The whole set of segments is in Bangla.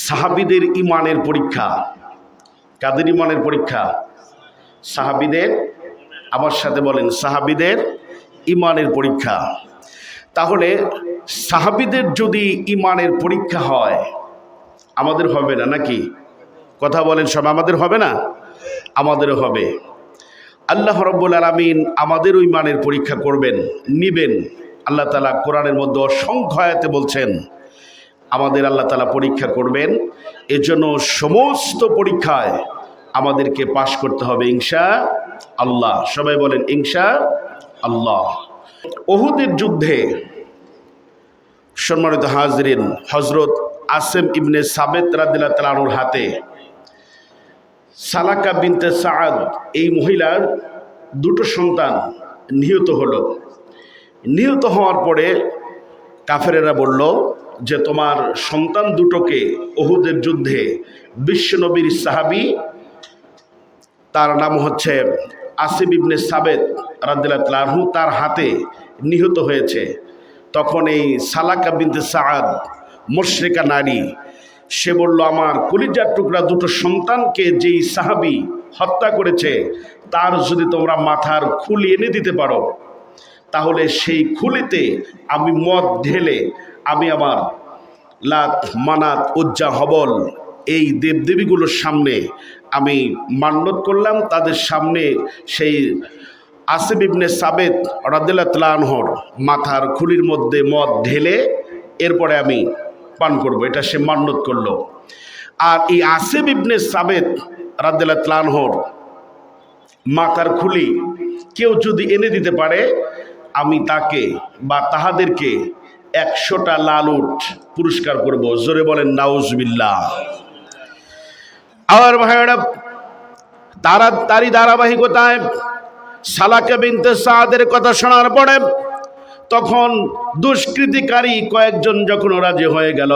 সাহাবীদের ইমানের পরীক্ষা। কাদের ইমানের পরীক্ষা? সাহাবীদের। আমার সাথে বলেন, সাহাবীদের ইমানের পরীক্ষা। তাহলে সাহাবীদের যদি ইমানের পরীক্ষা হয়, আমাদের হবে না নাকি? কথা বলেন সব, আমাদের হবে না? আমাদেরও হবে। আল্লাহ রাব্বুল আলামিন আমাদেরও ইমানের পরীক্ষা করবেন, নিবেন। আল্লাহ তাআলা কোরআনের মধ্যে অসংখ্য আয়াতে বলছেন আমাদের আল্লাহ তাআলা পরীক্ষা করবেন। এজন্য সমস্ত পরীক্ষায় আমাদেরকে পাশ করতে হবে ইনশাআল্লাহ। সবাই বলেন ইনশাআল্লাহ। উহুদের যুদ্ধে সম্মানিত হাজরিন, হযরত আসিম ইবনে সাবিত রাদিয়াল্লাহু তাআলা আনহুর হাতে সালাকা বিনতে সাআদ এই মহিলার দুটো সন্তান নিহত হলো। নিহত হওয়ার পরে কাফেরেরা বলল যে তোমার সন্তান দুটোকে উহুদের যুদ্ধে বিশ্বনবীর সাহাবী, তার নাম হচ্ছে আসিম ইবনে সাবিত রাদিয়াল্লাহু তাআলা আনহু, তার হাতে নিহত হয়েছে। তখন এই সালাকা বিনতে সাআদ মুশরিকা নারী, সে বলল আমার কলিজার টুকরা দুটো সন্তানকে যেই সাহাবী হত্যা করেছে তার যদি তোমরা মাথার খুলি এনে দিতে পারো, তাহলে সেই খুলিতে আমি মদ ঢেলে আমি আমার লাত, মানাত, উজ্জা, হবল এই দেবদেবীগুলোর সামনে আমি মান্যত করলাম, তাদের সামনে সেই আসিম ইবনে সাবিত রাদিয়াল্লাহু তাআলা আনহুর মাথার খুলির মধ্যে মদ ঢেলে এরপরে আমি পান করব, এটা সে মান্যত করলো। আর এই আসিম ইবনে সাবিত রাদিয়াল্লাহু তাআলা আনহুর মাথার খুলি কেউ যদি এনে দিতে পারে, আমি তাকে বা তাহাদেরকে 100টা লাল উট পুরস্কার করব। জোরে বলেন নাউজুবিল্লাহ। আর ভাইরা, তারই ধারাবাহিকতায় সালাকা বিনতে সাআদের কথা শোনার পরে তখন দুষ্কৃতিকারী কয়েকজন যখন রাজি হয়ে গেল,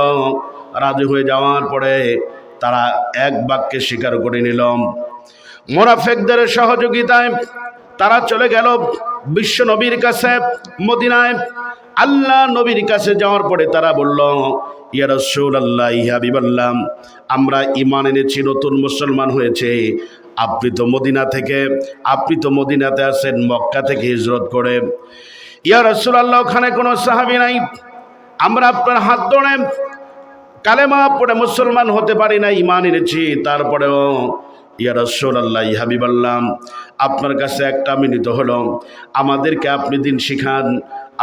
রাজি হয়ে যাওয়ার পরে তারা এক বাক্যে স্বীকার করে নিল। মুনাফিকদের সহযোগিতায় তারা চলে গেল বিশ্ব নবীর কাছে মদিনায়। আল্লাহ নবীর কাছে যাওয়ার পরে তারা বলল, ইয়া রাসূলুল্লাহ, ইয়া হাবিবাল্লাহ, আমরা ঈমান এনেছি, নতুন মুসলমান হয়েছে। আপনি তো মদিনাতে আছেন মক্কা থেকে হিজরত করে। ইয়া রাসূলুল্লাহ, ওখানে কোনো সাহাবী নাই, আমরা আপনার হাত ধরে কালেমা পড়ে মুসলমান হতে পারি না, ঈমান এনেছি। তারপরেও ইয়া রাসূলুল্লাহ, ইয়া হাবিবাল্লাহ, আপনার কাছে একটা মিনিত হলো, আমাদেরকে আপনি দিন শিখান।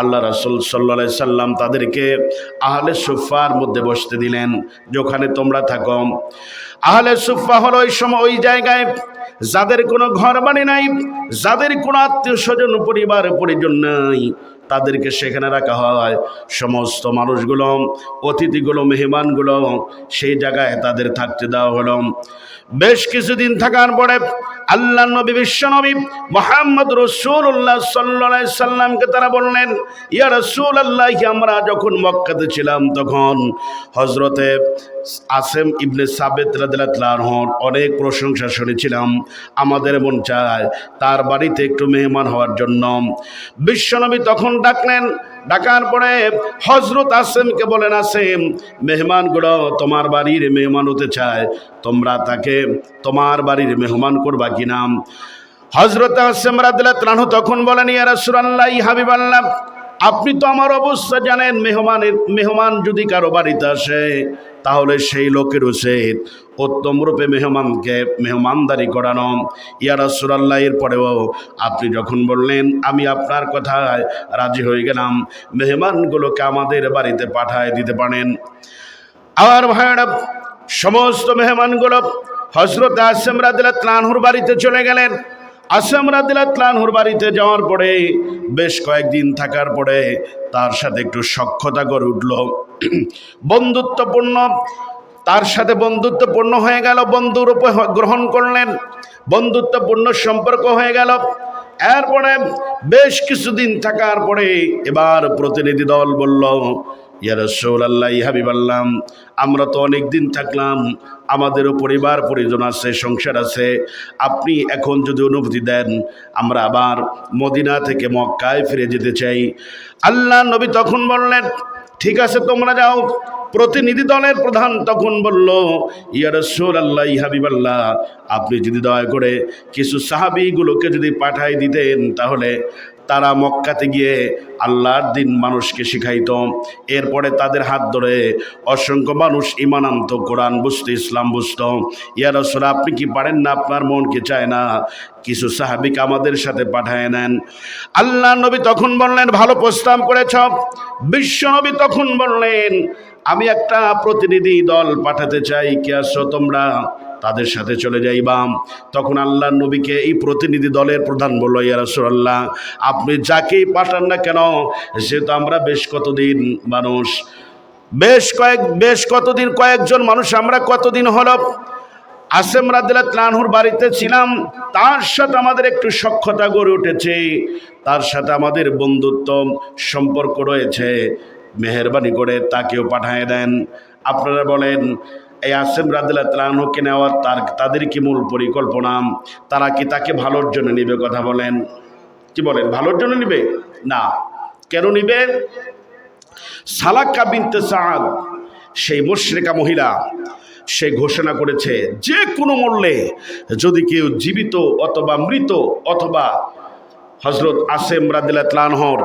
আল্লাহ রাসূল সাল্লাল্লাহু আলাইহি সাল্লাম তাদেরকে আহলে সুফফার মধ্যে বসতে দিলেন, যেখানে তোমরা থাকো। আহলে সুফফা হলো ওই সময় ওই জায়গায় যাদের কোনো ঘর বাড়ি নাই, যাদের কোনো আত্মীয় স্বজন পরিবার পরিজন নাই, তাদেরকে সেখানে রাখা হয়। সমস্ত মানুষগুলো, অতিথিগুলো, মেহমানগুলো সেই জায়গায় তাদের থাকতে দেওয়া হলো। বেশ কিছুদিন থাকার পরে আল্লাহ নবী, বিশ্ব নবী মুহাম্মদ রাসূলুল্লাহ সাল্লাল্লাহু আলাইহি সাল্লামকে তারা বললেন, ইয়া রাসূলুল্লাহ, আমরা যখন মক্কাতে ছিলাম তখন হযরতে আসিম ইবনে সাবিত রাদিয়াল্লাহু তাআলা আনহুর অনেক প্রশংসা শুনেছিলাম, আমাদের মন চায় তার বাড়িতে একটু মেহমান হওয়ার জন্য। বিশ্বনবী তখন ডাকলেন, ডাকার পরে হযরত আসিমকে বলেন, আসিম, মেহমানগুলো তোমার বাড়ির মেহমান হতে চায়, তোমরা তাকে তোমার বাড়ির মেহমান করবা কিনা? হযরত আসিম রাদিয়াল্লাহু তাআলা আনহু তখন বলেন, ইয়া রাসূলুল্লাহ, ইয়া হাবিবাল্লাহ, আপনি তো আমার অবস্থা জানেন, মেহমান যদি কারো বাড়িতে আসে তাহলে সেই লোকের উচিত উত্তম রূপে মেহমানকে মেহমানদারি করানো। ইয়া রাসূলুল্লাহ, এরপরেও আপনি যখন বললেন, আমি আপনার কথায় রাজি হয়ে গেলাম, মেহমানগুলোকে আমাদের বাড়িতে পাঠায় দিতে পারেন। আর ভাইরা, সমস্ত মেহমানগুলো হযরত আসিম রাদিয়াল্লাহু তাআলা আনহুর বাড়িতে চলে গেলেন। আসিম রাদিয়াল্লাহু তাআলা আনহুর বাড়িতে যাওয়ার পরে বেশ কয়েকদিন থাকার পরে তার সাথে একটু সখ্যতা গড়ে উঠল, বন্ধুত্বপূর্ণ, তার সাথে বন্ধুত্বপূর্ণ হয়ে গেল, বন্ধুরূপে গ্রহণ করলেন, বন্ধুত্বপূর্ণ সম্পর্ক হয়ে গেল। এরপরে বেশ কিছুদিন থাকার পরে এবার প্রতিনিধি দল বলল, ইয়া রাসূলুল্লাহ, ইয়া হাবিবাল্লাহ, আমরা তো অনেক দিন থাকলাম, আমাদেরও পরিবার পরিজন আছে, সংসার আছে, আপনি এখন যদি অনুমতি দেন আমরা আবার মদিনা থেকে মক্কায় ফিরে যেতে চাই। আল্লাহ নবী তখন বললেন, ঠিক আছে তোমরা যাও। প্রতিনিধি দলের প্রধান তখন বলল, ইয়া রাসূলুল্লাহ, ইয়া হাবিবাল্লাহ, আপনি যদি দয়া করে কিছু সাহাবীগুলোকে যদি পাঠাই দিতেন তাহলে তারা মক্কাতে গিয়ে আল্লাহর দিন মানুষকে শিখাইত, এরপরে তাদের হাত ধরে অসংখ্য মানুষ ঈমান আনত, কোরআন বুঝতো, ইসলাম বুঝতো। ইয়া রাসূল, আপনি কি পারেন না? আপনার মন কি চায় না কিছু সাহাবীকে আমাদের সাথে পাঠায় নেন? আল্লাহ নবী তখন বললেন, ভালো প্রস্তাব করেছ। বিশ্ব নবী তখন বললেন, আমি একটা প্রতিনিধি দল পাঠাতে চাই, কে আসো তোমরা? তাদের সাথে চলে যাইবা। তখন আল্লাহ নবীকে এই প্রতিনিধি দলের প্রধান বলল, ইয়া রাসূলুল্লাহ, আপনি যাকেই পাঠান না কেন, যেহেতু আমরা বেশ কতদিন মানুষ, কয়েকজন মানুষ আমরা কতদিন হলো আসেম রাদিয়াল্লাহু আনহুর বাড়িতে ছিলাম, তার সাথে আমাদের একটু সখ্যতা গড়ে উঠেছে, তার সাথে আমাদের বন্ধুত্ব সম্পর্ক রয়েছে, মেহেরবানি করে তাকেও পাঠায় দেন। আপনারা বলেন, এই আসেম রাদিয়াল্লাহু আনহুকে নেওয়ার তাদের কি মূল পরিকল্পনা? তারা কি তাকে ভালোর জন্য নিবে? কথা বলেন, কি বলেন, ভালোর জন্য নিবে না? কেন নিবে? সালাকা বিনতে সাদ, সেই মুশরিকা মহিলা, সে ঘোষণা করেছে যে কোনো মূল্যে যদি কেউ জীবিত অথবা মৃত অথবা হযরত আসেম রাদিয়াল্লাহু আনহুর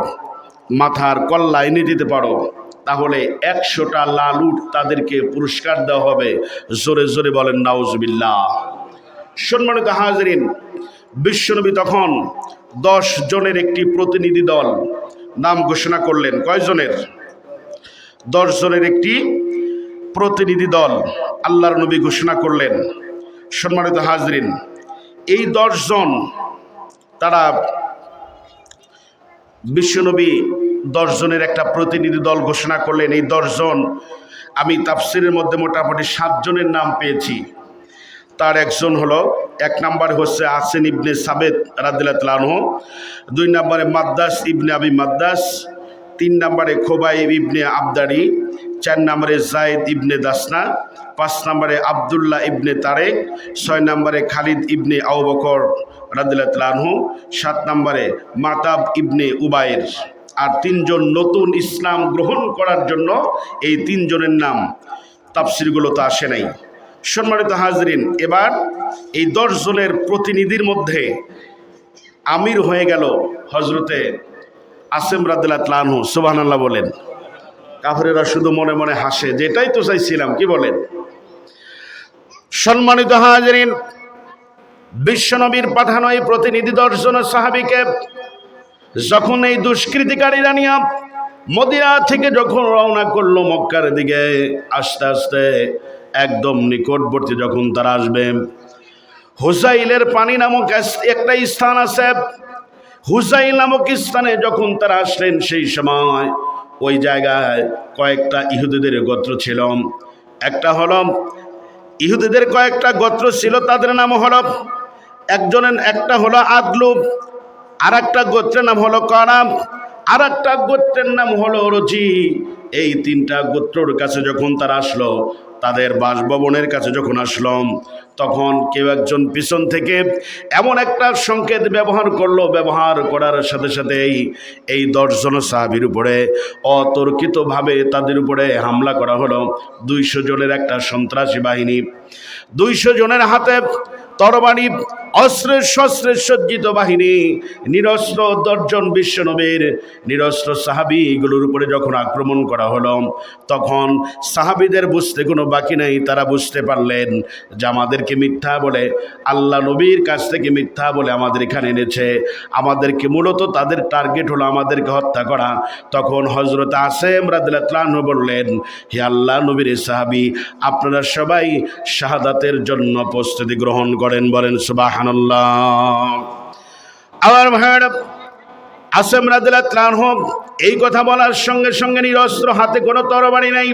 মাথার কল্লা এনে দিতে পারো তাহলে 100টা লাল উট তাদেরকে পুরস্কার দেওয়া হবে। জোরে জোরে বলেন নাউজুবিল্লাহ। সম্মানিত হাজিরিন, বিশ্বনবী তখন 10 জনের একটি প্রতিনিধি দল নাম ঘোষণা করলেন। কয়জনের? 10 জনের একটি প্রতিনিধি দল আল্লাহর নবী ঘোষণা করলেন। সম্মানিত হাজিরিন, এই 10 জন, তারা বিশ্বনবী 10 জনের একটা প্রতিনিধি দল ঘোষণা করলেন। এই 10 জন, আমি তাফসিরের মধ্যে মোটামুটি 7 জনের নাম পেয়েছি। তার একজন হলো, 1 নম্বরে হচ্ছে আসেন ইবনে সাবেত রাদিয়াল্লাহু আনহু, 2 নম্বরে মাদ্দাস ইবনে আবি মাদ্দাস, 3 নম্বরে খোবাইব ইবনে আবদারি, 4 নম্বরে জায়েদ ইবনে দাসনা, 5 নম্বরে আবদুল্লাহ ইবনে তারেক, 6 নম্বরে খালিদ ইবনে আবু বকর রাদিয়াল্লাহু আনহু, 7 নম্বরে মাতাব ইবনে উবায়ের। আর 3 জন নতুন ইসলাম গ্রহণ করার জন্য এই 3 জনের নাম তাফসিরগুলো তো আসে নাই। সম্মানিত হাজিরিন, এবার এই 10 জনের প্রতিনিধির মধ্যে আমির হয়ে গেল হযরতে আসেম রাদিয়াল্লাহু আনহু। সুবহানাল্লাহ বলেন। কাফেরেরা শুধু মনে মনে হাসে, যেটাই তো চাইছিলাম, কি বলেন? সম্মানিত হাজিরিন, বিশ্বনবীর পাঠানো এই প্রতিনিধি 10 জন সাহাবীকে যখন এই দুষ্কৃতিকারীরা নিয়ে মদিনা থেকে যখন রওনা করলো মক্কার দিকে, আস্তে আস্তে একদম নিকটবর্তী যখন তারা আসবে, হুজাইলের পানি নামক একটা স্থান আছে, হুজাইল নামক স্থানে যখন তারা আসলেন, সেই সময় ওই জায়গায় কয়েকটা ইহুদিদের গোত্র ছিল। একটা হলো ইহুদিদের কয়েকটা গোত্র ছিল, তাদের নাম হলো, একটা হলো আদলুব, আর একটা গোত্রের নাম হলো কারাম, আর একটা গোত্রের নাম হলো রজি। এই 3টা গোত্রর কাছে যখন তারা আসলো, তাদের বাসভবনের কাছে যখন আসলাম, তখন কেউ একজন পিছন থেকে এমন একটা সংকেত ব্যবহার করলো, ব্যবহার করার সাথে সাথেই এই 10 জন সাহাবীর উপরে অতর্কিতভাবে তাদের উপরে হামলা করা হলো। 200 জনের একটা সন্ত্রাসী বাহিনী, 200 জনের হাতে তরবারি, অস্ত্রে শস্ত্রে সজ্জিত বাহিনী, নিরস্ত্র 10 জন বিশ্বনবীর নিরস্ত্র সাহাবীগুলোর উপরে যখন আক্রমণ করা হলো, তখন সাহাবীদের বুঝতে কোনো বাকি নেই। তারা বুঝতে পারলেন যে আমাদেরকে মিথ্যা বলে, আল্লাহ নবীর কাছ থেকে মিথ্যা বলে আমাদের এখানে এনেছে, আমাদেরকে মূলত তাদের টার্গেট হলো আমাদেরকে হত্যা করা। তখন হযরত আসেম রাদিয়াল্লাহু আনহু বললেন, হে আল্লাহ নবীর সাহাবী, আপনারা সবাই শাহাদাতের জন্য প্রস্তুতি গ্রহণ করেন। বলেন সুবহানাল্লাহ। আমার ভাইরা, আসেম রাদিয়াল্লাহু আনহু এই কথা বলার সঙ্গে সঙ্গে নিরস্ত্র, হাতে কোনো তরবারি নাই,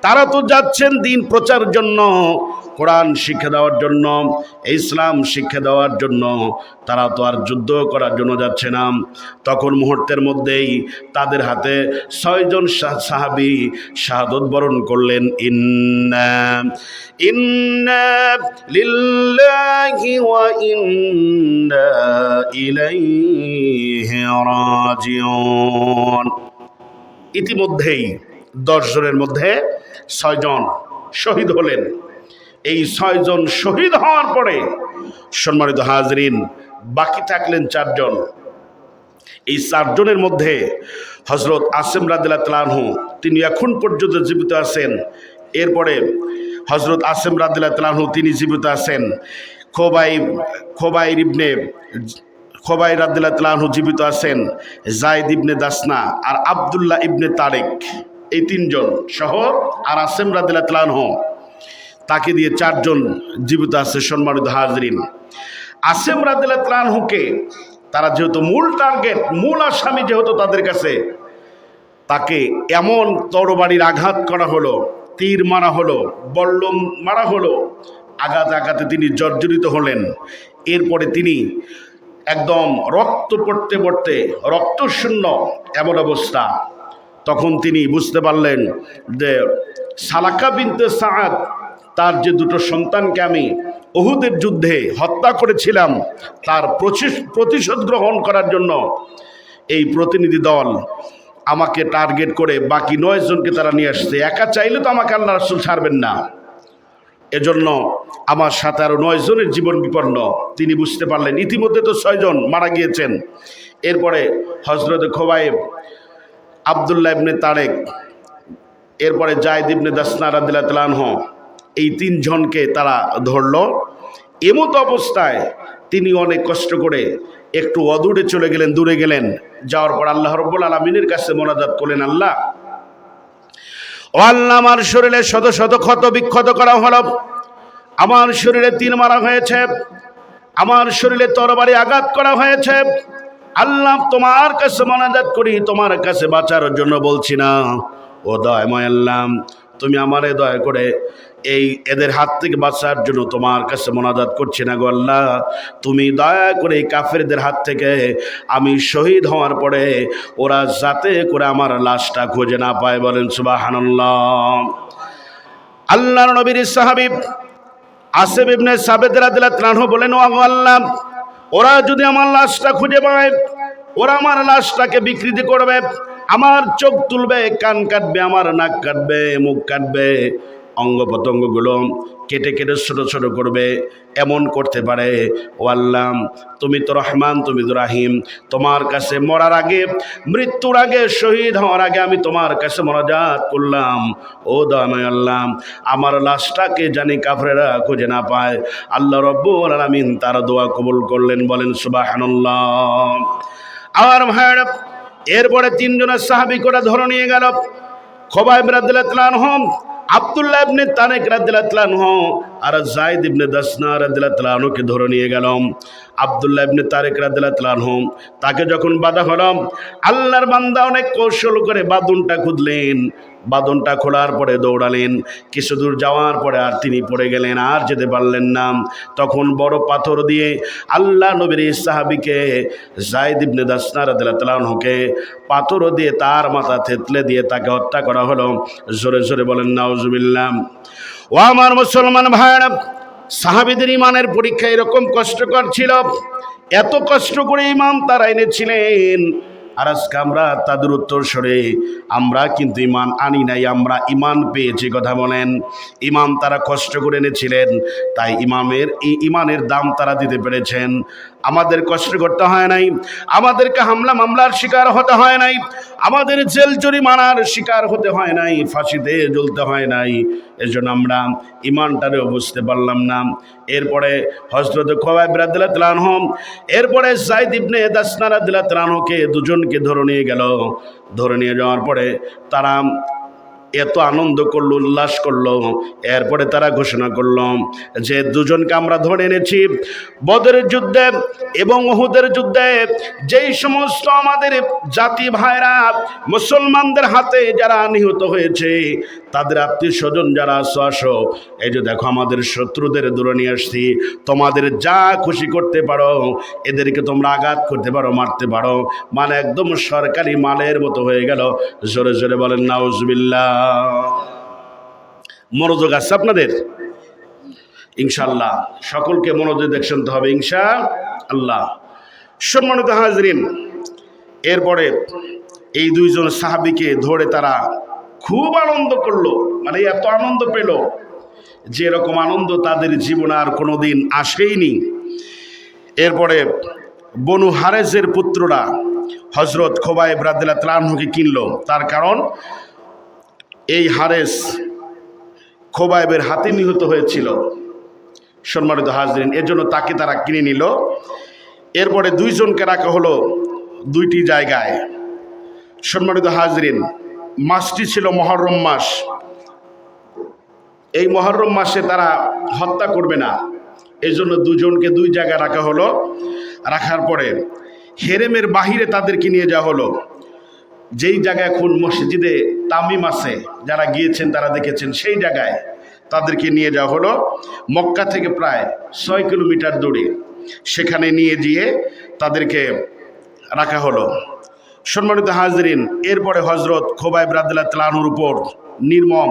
তারা তো যাচ্ছেন দিন প্রচার জন্য, কোরআন শিক্ষা দেওয়ার জন্য, ইসলাম শিক্ষা দেওয়ার জন্য, তারা তো আর যুদ্ধ করার জন্য যাচ্ছে না। তখন মুহূর্তের মধ্যেই তাদের হাতে 6 জন সাহাবী শাহাদত বরণ করলেন। ইন্না লিল্লাহি ওয়া ইন্না ইলাইহি রাজিউন। ইতিমধ্যেই 10 জনের মধ্যে 6 জন শহীদ হলেন। এই 6 জন শহীদ হওয়ার পরে সম্মানিত হাজরিন বাকি থাকলেন 4 জন। এই 4 জনের মধ্যে হযরত আসিম রাদিয়াল্লাহু তাআলা আনহু তিনি এখন পর্যন্ত জীবিত আছেন। এরপরে হযরত আসিম রাদিয়াল্লাহু তাআলা আনহু তিনি জীবিত আছেন। খোবাইব রাদিয়াল্লাহু তাআলা আনহু জীবিত আছেন। যায়েদ ইবনে দাসনা আর আব্দুল্লাহ ইবনে তারেক, এই 3 জন সহ আর আসিম রাদিয়াল্লাহু তাআলা আনহু, তাকে দিয়ে 4 জন জীবিত আছে। সম্মানিত হাজরিন, আসিম রাদিয়াল্লাহু তাআলা আনহুকে তারা যেহেতু মূল টার্গেট, মূল আসামি যেহেতু তাদের কাছে, তাকে এমন তরবারির আঘাত করা হলো, তীর মারা হলো, বল্লম মারা হলো, আঘাতে তিনি জর্জরিত হলেন। এরপরে তিনি একদম রক্ত পড়তে পড়তে রক্তশূন্য এমন অবস্থা। তখন তিনি বুঝতে পারলেন যে সালাকা বিনতে সাআদ, তার যে 2 সন্তানকে আমি উহুদের যুদ্ধে হত্যা করেছিলাম, তার প্রতিশোধ গ্রহণ করার জন্য এই প্রতিনিধি দল আমাকে টার্গেট করে বাকি 9 জনকে তারা নিয়ে আসছে। একা চাইলে তো আমাকে আল্লাহ রাসূল ছাড়বেন না, এজন্য আমার সাথে আরো 9 জনের জীবন বিপন্ন। তিনি বুঝতে পারলেন ইতিমধ্যে তো 6 জন মারা গিয়েছেন। এরপরে হযরত খোবাইব, আব্দুল্লাহ ইবনে তারেক, এরপরে যায়েদ ইবনে দাসনা রাদিয়াল্লাহু তাআলা আনহু, এই 3 জনকে তারা ধরল। এমতো অবস্থায় তিনি অনেক কষ্ট করে একটু অদূরে চলে গেলেন, দূরে গেলেন। যাওয়ার পর আল্লাহ রাব্বুল আলামিনের কাছে মোনাজাত করলেন, আল্লাহ ও আল্লাহ, আমার শরীরে শত শত ক্ষত বিক্ষত করা হলো, আমার শরীরে তীর মারা হয়েছে, আমার শরীরে তরবারি আঘাত করা হয়েছে। আল্লাহ, তোমার কাছে মোনাজাত করি, তোমার কাছে বাঁচার জন্য বলছি না। ও দয়াময় আল্লাহ, তুমি আমারে দয়া করে এদের হাত থেকে বাঁচার জন্য তোমার কাছে মোনাজাত করছি না গো আল্লাহ। তুমি দয়া করে কাফেরদের হাত থেকে আমি শহীদ হওয়ার পরে ওরা যাতে করে আমার লাশটা খুঁজে না পায়। বলেন সুবহানাল্লাহ। আল্লাহর নবীর সাহাবী আসিম ইবনে সাবিত রাদিয়াল্লাহু তাআলা আনহু বলেন, ও আল্লাহ, ওরা যদি আমার লাশটা খুঁজে পায়, ওরা আমার লাশটাকে বিকৃতি করবে, আমার চোখ তুলবে, কান কাটবে, আমার নাক কাটবে, মুখ কাটবে, অঙ্গ প্রত্যঙ্গগুলো কেটে কেটে ছোট ছোট করবে, এমন করতে পারে। ও আল্লাহ, তুমি তো রহমান, তুমি তো রাহিম, তোমার কাছে মরার আগে, মৃত্যুর আগে, শহীদ হওয়ার আগে আমি তোমার কাছে মোনাজাত করলাম। ও দয়াময় আল্লাহ, আমার লাশটাকে জানি কাফেররা খুঁজে না পায়। আল্লাহ রাব্বুল আলামিন তার দোয়া কবুল করলেন। বলেন সুবহানাল্লাহ। আমার ভাইরা, এরপরে 3 জনের সাহাবী করে ধরে নিয়ে গেল। খোবাইব রাদিয়াল্লাহু তাআলা আনহু, আব্দুল্লাহ ইবনে তারেক রাদিয়াল্লাহু তাআলা আনহু আর যায়েদ ইবনে দাসনা রাদিয়াল্লাহু তাআলা আনহুকে ধরে নিয়ে গেল। আব্দুল্লাহ ইবনে তারেক রাদিয়াল্লাহু তাআলা আনহু, তাকে যখন বাঁধা হলো, আল্লাহর বান্দা অনেক কৌশল করে বাঁধনটা খুঁজলেন। বাঁধনটা খোলার পরে দৌড়ালেন। কিছু দূর যাওয়ার পরে আর তিনি পড়ে গেলেন, আর যেতে পারলেন না। তখন বড় পাথর দিয়ে আল্লাহ নবীর সাহাবীকে যায়েদ ইবনে দাসনা রাদিয়াল্লাহু তাআলা আনহুকে পাথর দিয়ে তার মাথা থেতলে দিয়ে তাকে হত্যা করা হলো। জোরে জোরে বলেন নাউজুবিল্লাহ। ও আমার মুসলমান ভাইরা, সাহাবীদের ইমানের পরীক্ষা এরকম কষ্টকর ছিল, এত কষ্ট করে ইমান তারা এনেছিলেন। আর আজকে আমরা তাদের উত্তর সরে আমরা কিন্তু ইমান আনি নাই, আমরা ইমান পেয়েছি। কথা বলেন, ইমান তারা কষ্ট করে এনেছিলেন, তাই ইমানের দাম তারা দিতে পেরেছেন। আমাদের কষ্ট করতে হয় নাই, আমাদেরকে হামলা মামলার শিকার হতে হয় নাই, আমাদের জেল জরিমানার শিকার হতে হয় নাই, ফাঁসিতে জ্বলতে হয় নাই। এজন্য আমরা ইমানটারেও বুঝতে পারলাম না। এরপরে হযরত খোবাইব রাদিয়াল্লাহু তাআলা আনহু, এরপরে যায়েদ ইবনে দাসনা রাদিয়াল্লাহু তাআলা আনহুকে দুজনকে ধরে নিয়ে গেল। ধরে নিয়ে যাওয়ার পরে তারা এত আনন্দ করলো, উল্লাস করলো। এরপরে তারা ঘোষণা করলো যে দুজনকে আমরা ধরে এনেছি বদরের যুদ্ধে এবং উহুদের যুদ্ধে যেই সমস্ত আমাদের জাতি ভাইরা মুসলমানদের হাতে যারা নিহত হয়েছে, তাদের আত্মীয় স্বজন যারা আসো আসো, এই যে দেখো আমাদের শত্রুদের দূরে নিয়ে আসছি, তোমাদের যা খুশি করতে পারো, এদেরকে তোমরা আঘাত করতে পারো, মারতে পারো। মানে একদম সরকারি মালের মতো হয়ে গেল। জোরে জোরে বলেন নাউজুবিল্লাহ। মনোযোগ আছে আপনাদের? ইনশাআল্লাহ সকলকে মনোযোগ দিয়ে শুনতে হবে ইনশাআল্লাহ। সম্মানিত হাজরিন, এরপরে এই দুইজন সাহাবীকে ধরে তারা খুব আনন্দ করলো, মানে এত আনন্দ পেল যে এরকম আনন্দ তাদের জীবনে আর কোনোদিন আসেইনি। এরপরে বনু হারেসের পুত্ররা হযরত খোবাইব রাদিয়াল্লাহু তাআলা আনহুকে কিনলো। তার কারণ এই হারেস খোবাইবের হাতে নিহত হয়েছিল। সম্মানিত হাজরিন, এজন্য তাকে তারা কিনে নিল। এরপরে দুইজনকে রাখা হলো দুইটি জায়গায়। সম্মানিত হাজরিন, মাসটি ছিল মুহররম মাস। এই মুহররম মাসে তারা হত্যা করবে না, এই জন্য দুজনকে দুই জায়গায় রাখা হলো। রাখার পরে হেরেমের বাহিরে তাদেরকে নিয়ে যাওয়া হলো, যেই জায়গায় এখন মসজিদে তামিম আছে, যারা গিয়েছেন তারা দেখেছেন, সেই জায়গায় তাদেরকে নিয়ে যাওয়া হলো। মক্কা থেকে প্রায় 6 কিলোমিটার দূরে, সেখানে নিয়ে গিয়ে তাদেরকে রাখা হলো। সম্মানিত হাজরিন, এরপরে হযরত খোবাইব রাদিয়াল্লাহু তাআলা আনহুর উপর নির্মম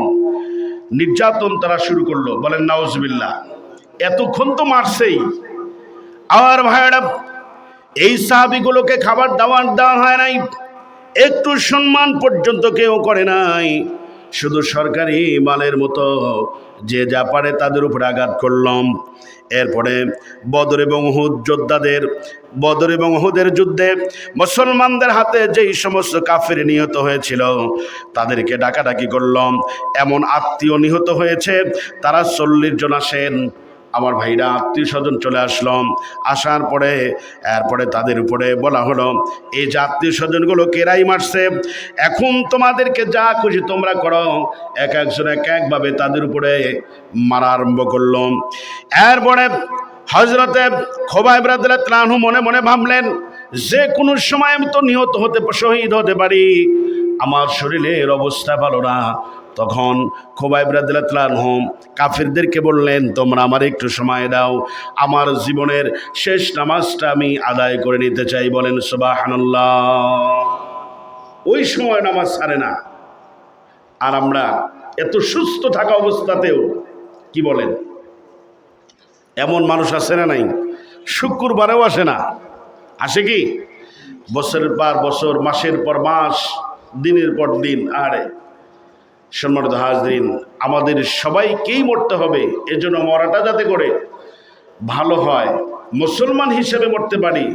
নির্যাতন তারা শুরু করলো। বলেন নাউজুবিল্লাহ। এতক্ষণ তো মারছেই, আর ভাইরা এই সাহাবীগুলোকে খাবার দাবার দেওয়া হয় নাই, একটু সম্মান পর্যন্ত কেউ করে নাই। শুধু সরকারি মালের মতো যে যা পারে তাদের উপরে আঘাত করলাম। এরপরে বদর এবং উহুদের যুদ্ধে মুসলমানদের হাতে যেই সমস্ত কাফের নিহত হয়েছিল তাদেরকে ডাকাডাকি করলাম। এমন আত্মীয় নিহত হয়েছে, তারা 40 জন আসেন। আমার ভাইরা আত্মীয় স্বজন চলে আসলাম। আসার পরে এরপরে তাদের উপরে বলা হলো, এই যে আত্মীয় স্বজনগুলো কেরাই মারছে, এখন তোমাদেরকে যা খুশি তোমরা করো। এক একজন এক একভাবে তাদের উপরে মারা আরম্ভ করলাম। এরপরে হযরতে খোবাইব রাদিয়াল্লাহু তাআলা আনহু মনে মনে ভাবলেন, যে কোনো সময় আমি তো নিহত হতে, শহীদ হতে পারি, আমার শরীরের অবস্থা ভালো না। তখন খোবাইব রাদিয়াল্লাহু তাআলা আনহু কাফিরদেরকে বললেন, তোমরা আমার একটু সময় দাও, আমার জীবনের শেষ নামাজটা আমি আদায় করে নিতে চাই। বলেন সুবহানাল্লাহ। ওই সময় নামাজ ছাড়ে না। আর আমরা এত সুস্থ থাকা অবস্থাতেও কি বলেন, এমন মানুষ আছে না নাই? শুক্রবারেও আসে না, আসে কি? বছরের পর বছর, মাসের পর মাস, দিনের পর দিন। আরে সম্মানিত হাজরিন, আমাদের সবাইকেই মরতে হবে। এজন্য মরাটা যাতে করে ভালো হয়, মুসলমান হিসেবে মরতে পারি।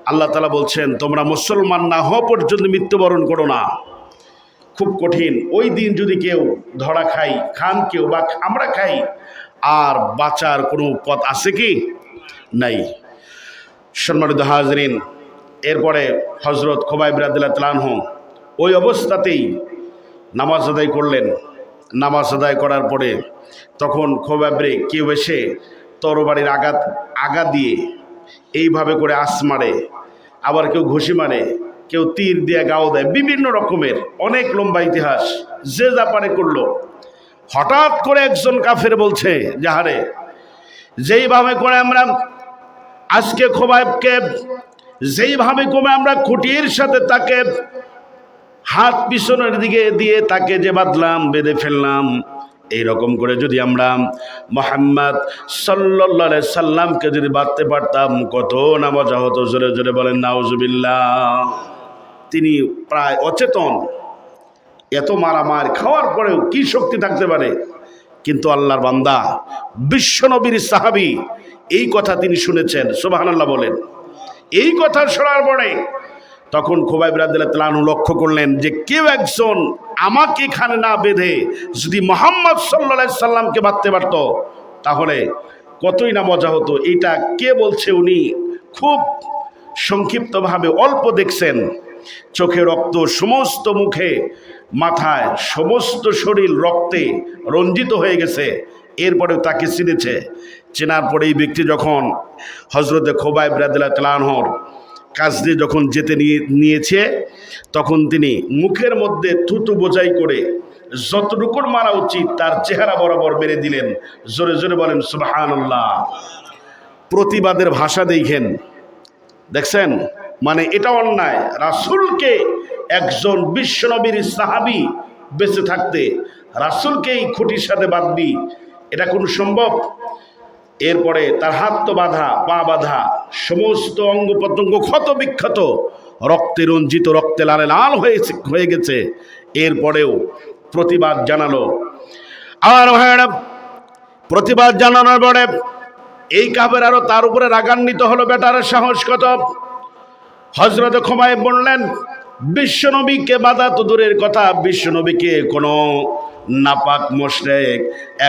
আল্লাহ তাআলা বলছেন, তোমরা মুসলমান না হওয়া পর্যন্ত মৃত্যুবরণ করো না। খুব কঠিন। ওই দিন যদি কেউ ধরা খান কেউ, বা আমরা খাই, আর বাঁচার কোনো পথ আছে কি? নাই। সম্মানিত হাজরিন, এরপরে হযরত খোবাইব রাদিয়াল্লাহু তাআলা আনহু ওই অবস্থাতেই নামাজ আদায় করলেন। নামাজ আদায় করার পরে তখন খোবাইবরে কেউ এসে তরবারির আগা দিয়ে এইভাবে করে আঁচ মারে, আবার কেউ ঘুষি মারে, কেউ তীর দিয়ে গাও দেয়, বিভিন্ন রকমের অনেক লম্বা ইতিহাস, যে যা পারে করলো। হঠাৎ করে একজন কাফের বলছে, যাহারে যেইভাবে করে আমরা আজকে খোবাইবকে যেইভাবে করে আমরা খুঁটির সাথে তাকে হাত পিছনের দিকে দিয়ে তাকে যে বাঁধলাম, বেঁধে ফেললাম, এইরকম করে যদি আমরা মুহাম্মদ সাল্লাল্লাহু আলাইহি সাল্লামকে যদি বাঁধতে পারতাম, কত না মজা হতো। জোরে জোরে বলেন নাউজুবিল্লাহ। তিনি প্রায় অচেতন, এত মারামার খাওয়ার পরেও কি শক্তি থাকতে পারে? কিন্তু আল্লাহর বান্দা, বিশ্বনবীর সাহাবী, এই কথা তিনি শুনেছেন। সুবহানাল্লাহ বলেন। এই কথা শোনার পরে তখন খোবাইব রাদিয়াল্লাহু তাআলা আনহু লক্ষ্য করলেন যে কেউ একজন আমাকে এখানে না বেঁধে যদি মুহাম্মদ সাল্লাল্লাহু আলাইহি সাল্লামকে বাঁধতে পারত, তাহলে কতই না মজা হতো। এইটা কে বলছে? উনি খুব সংক্ষিপ্তভাবে অল্প দেখছেন। চোখে রক্ত, সমস্ত মুখে মাথায় সমস্ত শরীর রক্তে রঞ্জিত হয়ে গেছে। এরপরেও তাকে চিনেছে। চেনার পরে এই ব্যক্তি যখন হযরতে খোবাইব রাদিয়াল্লাহু তাআলা আনহুর কাছ দিয়ে যখন যেতে নিয়েছে, তখন তিনি মুখের মধ্যে থুতু বোঝাই করে যতটুকুর মারা উচিত তার চেহারা বরাবর মেরে দিলেন। জোরে জোরে বলেন সুবহানাল্লাহ। প্রতিবাদের ভাষা দেখেন, দেখছেন, মানে এটা অন্যায়। রাসূলকে, একজন বিশ্বনবীর সাহাবী বেঁচে থাকতে রাসূলকেই খুঁটির সাথে বাঁধবি, এটা কোন সম্ভব? এরপরে তার হাত তো বাঁধা, পা বাঁধা, সমস্ত অঙ্গ প্রত্যঙ্গ ক্ষত বিক্ষত, রক্তে রঞ্জিত, রক্তে লালে লাল হয়ে গেছে। এরপরেও প্রতিবাদ জানালো। আর ভাইরা, প্রতিবাদ জানানোর পরে এই কাফের আরো তার উপরে রাগান্বিত হলো। বেটার সাহস কত! হযরত খুবাইব বললেন, বিশ্বনবীকে বাধা তো দূরের কথা, বিশ্বনবীকে কোনো নাপাক মুশরিক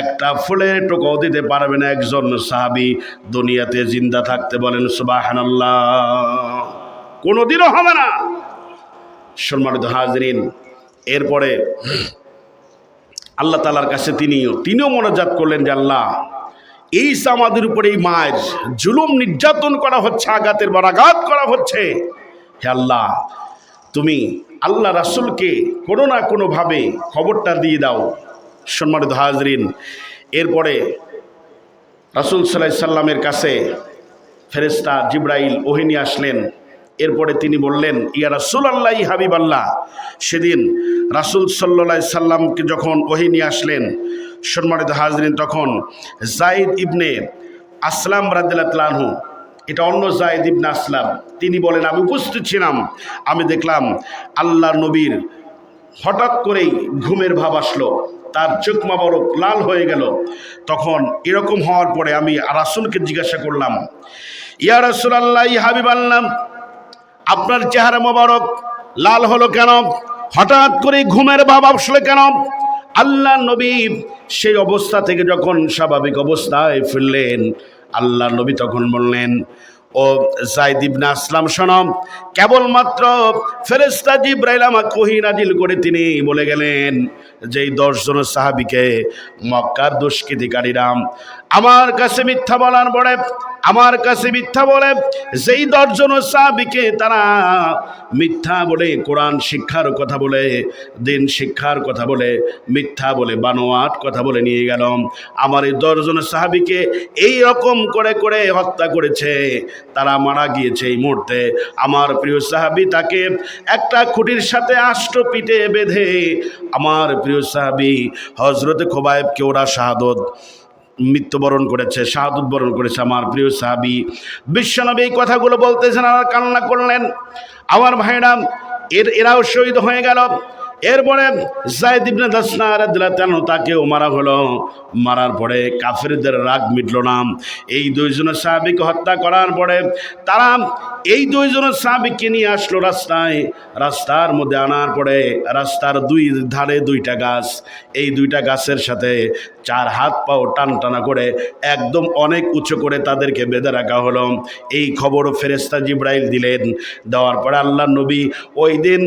একটা ফুলের টোকাও দিতে পারবে না একজন সাহাবী দুনিয়াতে জিন্দা থাকতে। বলেন সুবহানাল্লাহ। কোনোদিনও হবে না। সম্মানিত হাজরিন, এরপরে আল্লাহ তাআলার কাছে তিনিও মোনাজাত করলেন যে আল্লাহ, এই আমাদের উপরে এই মায়ের জুলুম নির্যাতন করা হচ্ছে, আঘাতের পর আঘাত করা হচ্ছে। হে আল্লাহ, তুমি আল্লাহ রাসূলকে কোনো না কোনোভাবে খবরটা দিয়ে দাও। সম্মানিত হাজরিন, এরপরে রাসূল সাল্লাল্লাহু আলাইহি সাল্লামের কাছে ফেরেশতা জিবরাইল ওহী নিয়ে আসলেন। এরপরে তিনি বললেন, ইয়া রাসূলুল্লাহ, হাবিবাল্লাহ। সেদিন রাসূল সাল্লাল্লাহু আলাইহি সাল্লামকে যখন ওহী নিয়ে আসলেন, সম্মানিত হাজরিন, তখন যায়েদ ইবনে আসলাম রাদিয়াল্লাহু তাআলা আনহু, এটা অন্য যায়েদ ইবনে আসলাম, তিনি বলেন, আমি উপস্থিত ছিলাম। আমি দেখলাম আল্লাহর নবীর হঠাৎ করেই ঘুমের ভাব আসলো, তার চোখ মোবারক লাল হয়ে গেল। তখন এরকম হওয়ার পরে আমি রাসূলকে জিজ্ঞাসা করলাম, ইয়া রাসূলুল্লাহ, হাবিবাল্লাহ, আপনার চেহারা মোবারক লাল হলো কেন? হঠাৎ করে ঘুমের ভাব আসলো কেন? আল্লাহ নবী সেই অবস্থা থেকে যখন স্বাভাবিক অবস্থায় ফিরলেন, আল্লাহ নবী তখন বললেন, ও যায়েদ ইবনে আসলাম, শোনো, কেবলমাত্র ফেরেশতা জিবরাইল আমাকে ওহী নাজিল করে তিনি বলে গেলেন যে এই 10 জন সাহাবীকে মক্কার দুষ্কৃতিকারীরা আমার কাছে মিথ্যা বলার পরে, আমার কাছে মিথ্যা বলে যেই 10 জন সাহাবীকে তারা মিথ্যা বলে কোরআন শিক্ষার কথা বলে, দিন শিক্ষার কথা বলে, মিথ্যা বলে বানোয়াট কথা বলে নিয়ে গেল, আমার এই 10 জন সাহাবীকে এই রকম করে করে হত্যা করেছে, তারা মারা গিয়েছে। এই মুহূর্তে আমার প্রিয় সাহাবী তাকে একটা খুঁটির সাথে আষ্ট পিঠে বেঁধে আমার প্রিয় সাহাবী হযরত খুবাইবকে ওরা শাহাদত মৃত্যুবরণ করেছে, শাহাদত বরণ করেছে। আমার প্রিয় সাহাবী বিশ্বনবী এই কথাগুলো বলতেছেন আর কান্না করলেন। আমার ভাইরা এরাও শহীদ হয়ে গেল। এরপরে যায়েদ ইবনে দাসনা রাদিয়াল্লাহু তাআলা তাকেও মারা হলো। মারার পরে কাফেরদের রাগ মিটল না। এই 2 জন সাহাবীকে হত্যা করার পরে তারা এই 2 জন সাহাবীকে নিয়ে আসলো রাস্তায়। রাস্তার মধ্যে আনার পরে রাস্তার 2 ধারে 2টা গাছ, এই 2টা গাছের সাথে 4 হাত পাও টানা করে একদম অনেক উঁচু করে তাদেরকে বেঁধে রাখা হলো। এই খবর ফেরেশতা জিবরাইল দিলেন। দেওয়ার পরে আল্লাহ নবী ওই দিন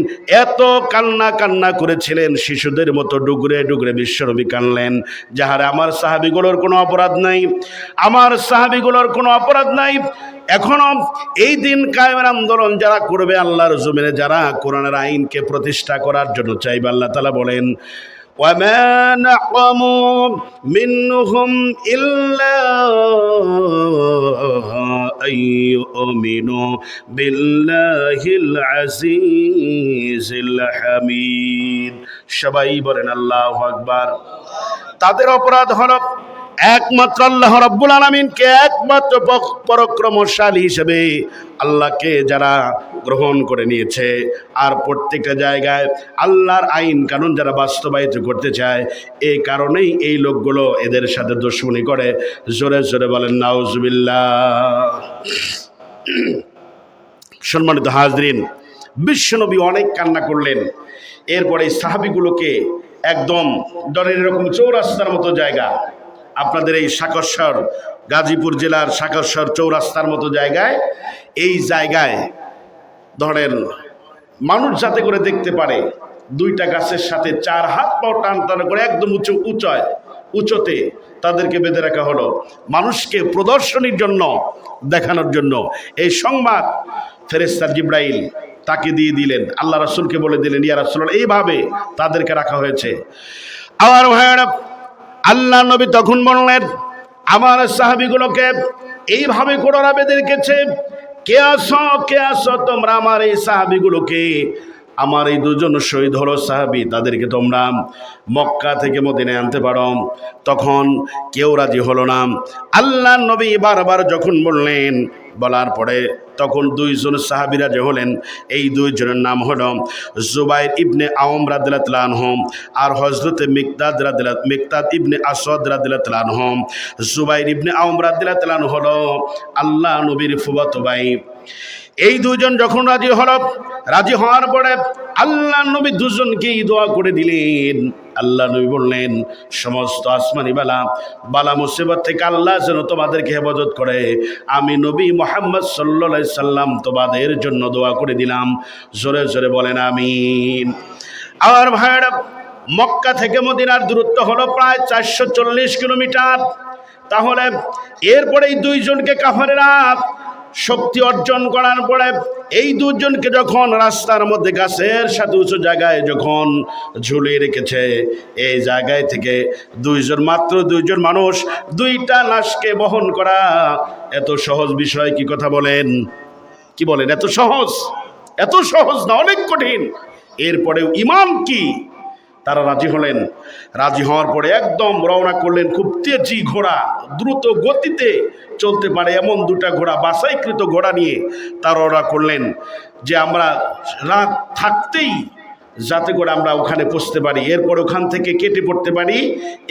এত কান্না করেছিলেন, শিশুদের মতো ডুগরে ডুগরে বিশ্বনবী কানলেন। যাহারে আমার সাহাবীগুলোর কোনো অপরাধ নাই, আমার সাহাবীগুলোর কোনো অপরাধ নাই। এখনো এই দিন কায়েমের আন্দোলন যারা করবে, আল্লাহর জমিনে যারা কোরআনের আইনকে প্রতিষ্ঠা করার জন্য চাইবে, আল্লাহ তাআলা বলেন, وَمَا نَقَمُوا مِنْهُمْ إِلَّا أَن يُؤْمِنُوا بِاللَّهِ الْعَزِيزِ الْحَمِيدِ। সবাই বলেন আল্লাহু আকবার। তাদের অপরাধ হলো একমাত্র আল্লাহ রাব্বুল আলামিনকে একমাত্র পরাক্রমশালী হিসেবে আল্লাহকে যারা গ্রহণ করে নিয়েছে, আর প্রত্যেকটা জায়গায় আল্লাহর আইন কানুন যারা বাস্তবায়িত করতে চায়, এই কারণেই এই লোকগুলো এদের সাথে দুশমনি করে। জোরে জোরে বলেন নাউজুবিল্লাহ। সম্মানিত হাজরিন, বিশ্বনবী অনেক কান্না করলেন। এরপরে সাহাবীগুলোকে একদম ধরেন এরকম চৌরাস্তার মতো জায়গা, আপনাদের এই সাকরসর, গাজীপুর জেলার সাকরসর চৌরাস্তার মতো জায়গায়, এই জায়গায় ধরেন মানুষ যাতে করে দেখতে পারে, 2টা গাছের সাথে 4 হাত পাও টান করে একদম উঁচুতে তাদেরকে বেঁধে রাখা হলো মানুষকে প্রদর্শনীর জন্য, দেখানোর জন্য। এই সংবাদ ফেরেশতা জিবরাইল তাকে দিয়ে দিলেন, আল্লাহ রাসূলকে বলে দিলেন, ইয়া রাসূলুল্লাহ, এইভাবে তাদেরকে রাখা হয়েছে। আমার ভাইয়েরা, আল্লাহ নবী তখন বললেন, আমার সাহাবীগুলোকে এইভাবে কোরআন বেঁধে রেখেছে, কে আসো তোমরা আমার এই সাহাবীগুলোকে, আমার এই দুজন শহীদ হলো সাহাবী, তাদেরকে তোমরা মক্কা থেকে মদিনায় আনতে পারো। তখন কেউ রাজি হলো না। আল্লাহ নবী বারবার যখন বললেন, বলার পরে তখন দুইজন সাহাবী রাজি হলেন। এই দুইজনের নাম হলো জুবাইর ইবনে আওম রাদিয়াল্লাহু তাআলা আনহু আর হযরতে মিকদাদ ইবনে আসওয়াদ রাদিয়াল্লাহু তাআলা আনহু। জুবাইর ইবনে আওম রাদিয়াল্লাহু তাআলা আনহু হলো আল্লাহ নবীর ফুফাতো ভাই। এই দুজন যখন রাজি হওয়ার পরে আল্লাহ নবী দুজনকেই দোয়া করে দিলেন। আল্লাহ নবী বললেন, সমস্ত আসমানি বালা মুসিবত থেকে আল্লাহ যেন তোমাদেরকে হেফাজত করে। আমি নবী মুহাম্মদ সাল্লাল্লাহু আলাইহি সাল্লাম তোমাদের জন্য দোয়া করে দিলাম। জোরে জোরে বলেন আমিন। আর ভাইরা, মক্কা থেকে মদিনার দূরত্ব হলো প্রায় 440 কিলোমিটার। তাহলে এরপরে এই দুইজনকে কাফেররা শক্তি অর্জন করার পরে এই দুজনকে যখন রাস্তার মধ্যে গাছের সাথে উঁচু জায়গায় যখন ঝুলিয়ে রেখেছে, এই জায়গায় থেকে মাত্র দুইজন মানুষ দুইটা লাশকে বহন করা এত সহজ বিষয়? কি কথা বলেন, কি বলেন? এত সহজ না, অনেক কঠিন। এরপরেও ইমান কি, তারা রাজি হলেন। রাজি হওয়ার পরে একদম রওনা করলেন। খুব তেজি ঘোড়া, দ্রুত গতিতে চলতে পারে এমন দুটা ঘোড়া, বাছাইকৃত ঘোড়া নিয়ে তারা রওনা করলেন যে আমরা রাত থাকতেই যাতে করে আমরা ওখানে পৌঁছতে পারি, এরপর ওখান থেকে কেটে পড়তে পারি,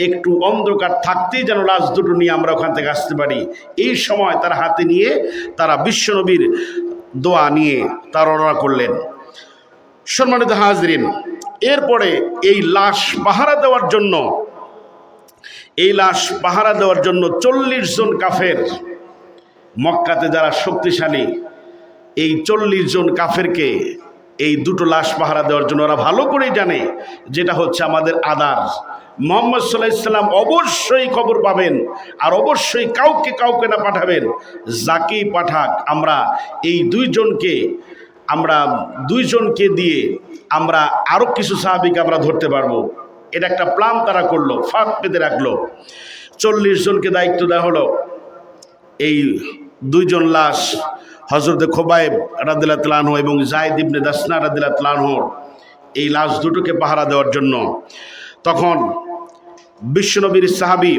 একটু অন্ধকার থাকতেই যেন লাশ দুটো নিয়ে আমরা ওখান থেকে আসতে পারি। এই সময় তারা হাতে নিয়ে তারা বিশ্বনবীর দোয়া নিয়ে তারা রওনা করলেন। সম্মানিত হাজরিন, এরপরে এই লাশ পাহারা দেওয়ার জন্য 40 জন কাফের, মক্কাতে যারা শক্তিশালী, এই 40 জন কাফেরকে এই দুটো লাশ পাহারা দেওয়ার জন্য ওরা ভালো করেই জানে যেটা হচ্ছে আমাদের আদার। মুহাম্মদ সাল্লাল্লাহু আলাইহি সাল্লাম অবশ্যই খবর পাবেন, আর অবশ্যই কাউকে না পাঠাবেন, যাকেই পাঠাক আমরা এই দুইজনকে দিয়ে আমরা আরো কিছু সাহাবীকে আমরা ধরতে পারবো। এটা একটা প্ল্যান তারা করলো, ফাঁদ পেতে রাখলো। 40 জনকে দায়িত্ব দেওয়া হলো এই দুইজন লাশ হযরত খুবাইব রাদিয়াল্লাহু তাআলা আনহু এবং যায়েদ ইবনে দাসনা রাদিয়াল্লাহু তাআলা আনহু এই লাশ দুটোকে পাহারা দেওয়ার জন্য। তখন বিশ্বনবীর সাহাবী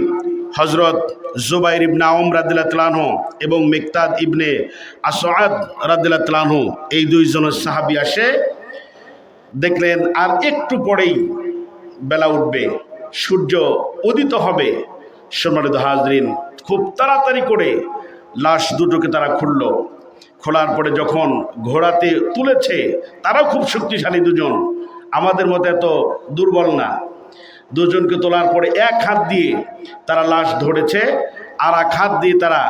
হযরত জুবাইর ইবনে আওম রাদিয়াল্লাহু তাআলা আনহু এবং মিকদাদ ইবনে আসওয়াদ রাদিয়াল্লাহু তাআলা আনহু এই দুইজনের সাহাবী আসে। দেখলেন আর একটু পরেই বেলা উঠবে, সূর্য উদিত হবে। সম্মানিত হাজরিন, খুব তাড়াতাড়ি করে লাশ দুটোকে তারা খোলার পরে যখন ঘোড়াতে তুলেছে, তারাও খুব শক্তিশালী দুজন, আমাদের মতো এত দুর্বল না। দুজনকে তোলার পরে এক হাত দিয়ে তারা লাশ ধরেছে, আর এক হাত দিয়ে তারা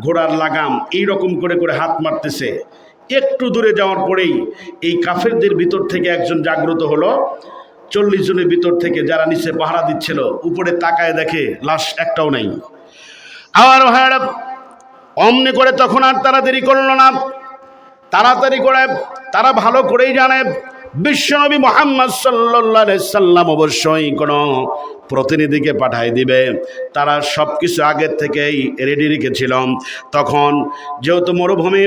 ঘোড়ার লাগাম এইরকম করে হাত মারতেছে। একটু দূরে যাওয়ার পরেই এই কাফেরদের ভিতর থেকে একজন জাগ্রত হলো। 40 জনের ভিতর থেকে যারা নিচে পাহারা দিচ্ছিল, উপরে তাকায় দেখে লাশ একটাও নেই। আর ভাইরা, অমনি করে তখন আর তারা দেরি করলো না, তাড়াতাড়ি করে তারা ভালো করেই জানে বিশ্বনবী মুহাম্মদ সাল্লাল্লাহু আলাইহি সাল্লাম অবশ্যই কোনো প্রতিনিধিকে পাঠাই দিবে। তারা সব কিছু আগের থেকেই রেডি রেখেছিল। তখন যেহেতু মরুভূমি,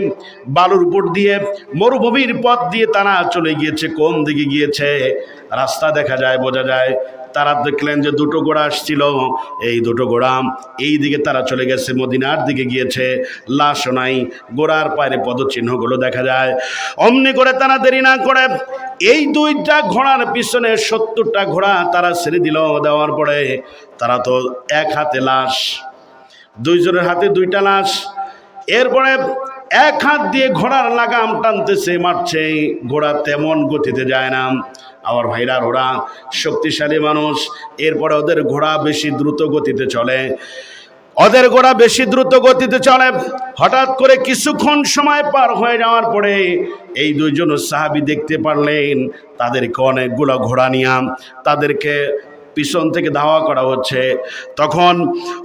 বালুর উপর দিয়ে মরুভূমির পথ দিয়ে তারা চলে গিয়েছে। কোন দিকে গিয়েছে রাস্তা দেখা যায়, বোঝা যায়। তারা দেখলেন যে দুটো ঘোড়া আসছিল, এই দুটো ঘোড়া এই দিকে তারা চলে গেছে, মদিনার দিকে গিয়েছে। লাশও নাই, ঘোড়ার পায়ের পদচিহ্নগুলো দেখা যায়। অমনি করে তারা দেরি না করে এই দুইটা ঘোড়ার পিছনে 70টা ঘোড়া তারা ছেড়ে দিল। দেওয়ার পরে তারা তো এক হাতে লাশ, দুইজনের হাতে দুইটা লাশ। এরপরে এক হাত দিয়ে ঘোড়ার লাগাম টানতেছে, মারছে। ঘোড়া তেমন গতিতে যায় না। আমার ভাইরা, ওরা শক্তিশালী মানুষ, এরপরে ওদের ঘোড়া বেশি দ্রুত গতিতে চলে। হঠাৎ করে কিছুক্ষণ সময় পার হয়ে যাওয়ার পরে এই দুইজন সাহাবী দেখতে পারলেন তাদেরকে অনেকগুলো ঘোড়া নিয়ে তাদেরকে পিছন থেকে ধাওয়া করা হচ্ছে। তখন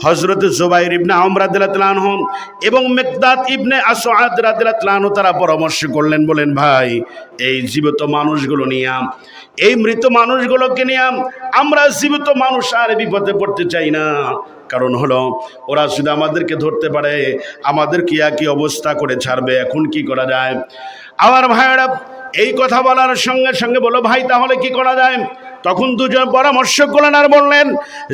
হযরত জুবাইর ইবনে আওম রাদিয়াল্লাহু আনহু এবং মিকদাদ ইবনে আসওয়াদ রাদিয়াল্লাহু আনহু তারা পরামর্শ করলেন, বলেন ভাই এই জীবিত মানুষগুলো নিয়ে, এই মৃত মানুষগুলোকে নিয়ে আমরা জীবিত মানুষ আর বিপদে পড়তে চাই না। কারণ হলো ওরা শুধু আমাদেরকে ধরতে পারে, আমাদের কি একই অবস্থা করে ছাড়বে, এখন কি করা যায়? আমার ভাইয়েরা এই কথা বলার সঙ্গে সঙ্গে বলো, ভাই তাহলে কি করা যায়? তখন দুজন পরামর্শ করলেন আর বললেন